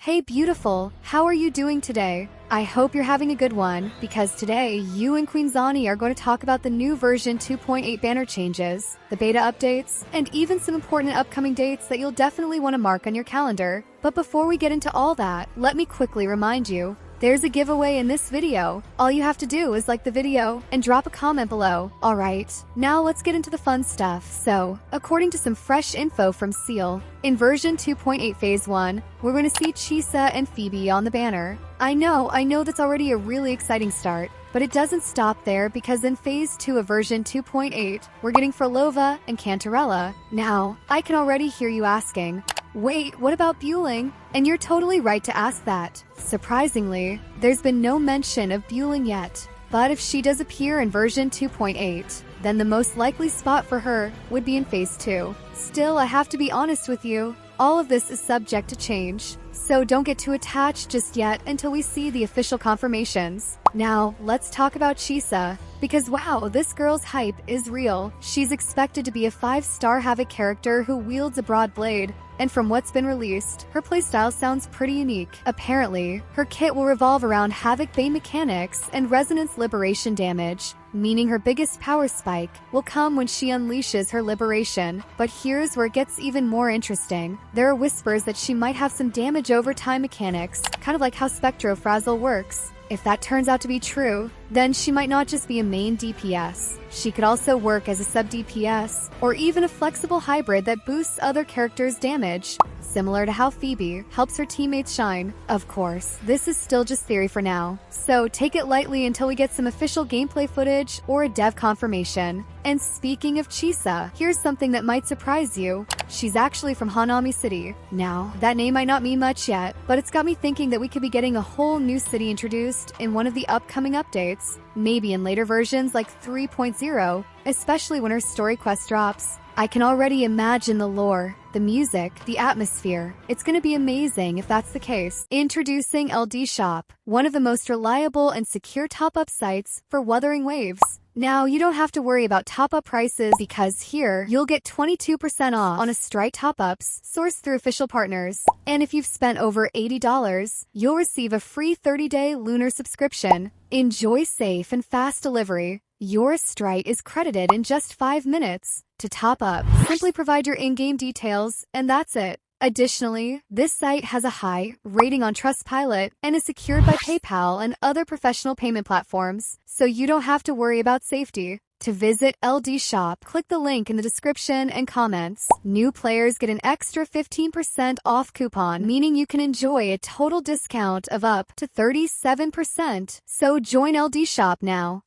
Hey beautiful, how are you doing today? I hope you're having a good one, because today, you and Queen Zani are going to talk about the new version 2.8 banner changes, the beta updates, and even some important upcoming dates that you'll definitely want to mark on your calendar. But before we get into all that, let me quickly remind you, there's a giveaway in this video. All you have to do is like the video and drop a comment below. Alright, now let's get into the fun stuff. So, according to some fresh info from Seele, in version 2.8 Phase 1, we're going to see Chisa and Phoebe on the banner. I know that's already a really exciting start, but it doesn't stop there because in Phase 2 of version 2.8, we're getting Phrolova and Cantarella. Now, I can already hear you asking, wait, what about Buling? And you're totally right to ask that. Surprisingly, there's been no mention of Buling yet. But if she does appear in version 2.8, then the most likely spot for her would be in Phase 2. Still, I have to be honest with you, all of this is subject to change. So don't get too attached just yet until we see the official confirmations. Now, let's talk about Chisa, because wow, this girl's hype is real. She's expected to be a 5-star Havoc character who wields a broad blade, and from what's been released, her playstyle sounds pretty unique. Apparently, her kit will revolve around Havoc Bane mechanics and Resonance Liberation damage, meaning her biggest power spike will come when she unleashes her liberation. But here's where it gets even more interesting. There are whispers that she might have some damage over time mechanics, kind of like how Spectrofrazzle works. If that turns out to be true, then she might not just be a main DPS. She could also work as a sub-DPS, or even a flexible hybrid that boosts other characters' damage, similar to how Phoebe helps her teammates shine. Of course, this is still just theory for now, so take it lightly until we get some official gameplay footage or a dev confirmation. And speaking of Chisa, here's something that might surprise you. She's actually from Hanami City. Now, that name might not mean much yet, but it's got me thinking that we could be getting a whole new city introduced in one of the upcoming updates, maybe in later versions like 3.0, especially when her story quest drops. I can already imagine the lore, the music, the atmosphere. It's gonna be amazing if that's the case. Introducing LD Shop, one of the most reliable and secure top-up sites for Wuthering waves. Now, you don't have to worry about top-up prices because here, you'll get 22% off on a Strike top-ups sourced through official partners. And if you've spent over $80, you'll receive a free 30-day lunar subscription. Enjoy safe and fast delivery. Your Strike is credited in just 5 minutes. To top up, simply provide your in-game details, and that's it. Additionally, this site has a high rating on Trustpilot and is secured by PayPal and other professional payment platforms, so you don't have to worry about safety. To visit LD Shop, click the link in the description and comments. New players get an extra 15% off coupon, meaning you can enjoy a total discount of up to 37%. So join LD Shop now.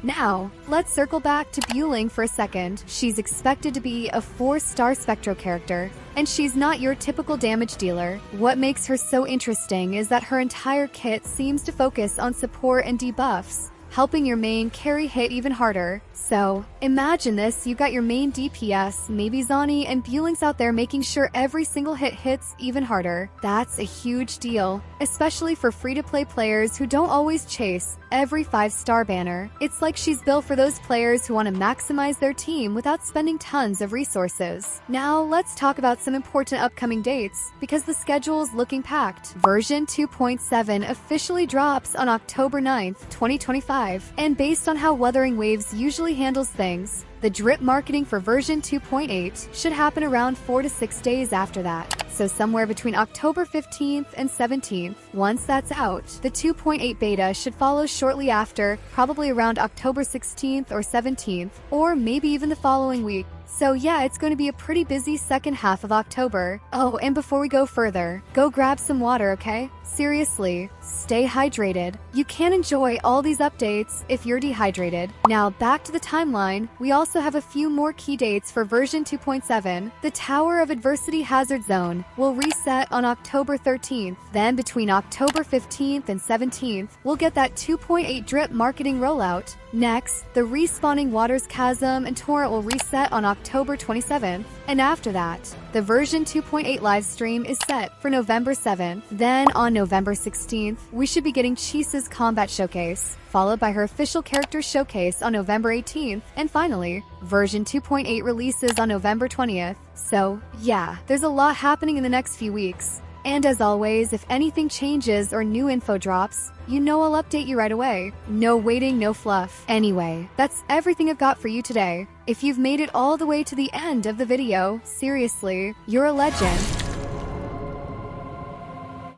Now, let's circle back to Buling for a second. She's expected to be a 4-star Spectro character, and she's not your typical damage dealer. What makes her so interesting is that her entire kit seems to focus on support and debuffs, helping your main carry hit even harder. So, imagine this, you've got your main DPS, maybe Zani, and Buling's out there making sure every single hit hits even harder. That's a huge deal, especially for free-to-play players who don't always chase every 5-star banner. It's like she's built for those players who want to maximize their team without spending tons of resources. Now, let's talk about some important upcoming dates, because the schedule's looking packed. Version 2.7 officially drops on October 9th, 2025, and based on how Wuthering Waves usually handles things, the drip marketing for version 2.8 should happen around 4 to 6 days after that. So somewhere between October 15th and 17th. Once that's out, the 2.8 beta should follow shortly after, probably around October 16th or 17th, or maybe even the following week. So yeah, it's going to be a pretty busy second half of October. Oh, and before we go further, go grab some water, okay? Seriously, stay hydrated. You can't enjoy all these updates if you're dehydrated. Now, back to the timeline, we also have a few more key dates for version 2.7. The Tower of Adversity Hazard Zone will reset on October 13th. Then between October 15th and 17th, we'll get that 2.8 drip marketing rollout. Next, the Respawning Waters Chasm and Torrent will reset on October 27th. And after that, the version 2.8 livestream is set for November 7th. Then on November 16th, we should be getting Chisa's Combat Showcase, followed by her official character showcase on November 18th, and finally, version 2.8 releases on November 20th. So, yeah, there's a lot happening in the next few weeks. And as always, if anything changes or new info drops, you know I'll update you right away. No waiting, no fluff. Anyway, that's everything I've got for you today. If you've made it all the way to the end of the video, seriously, you're a legend.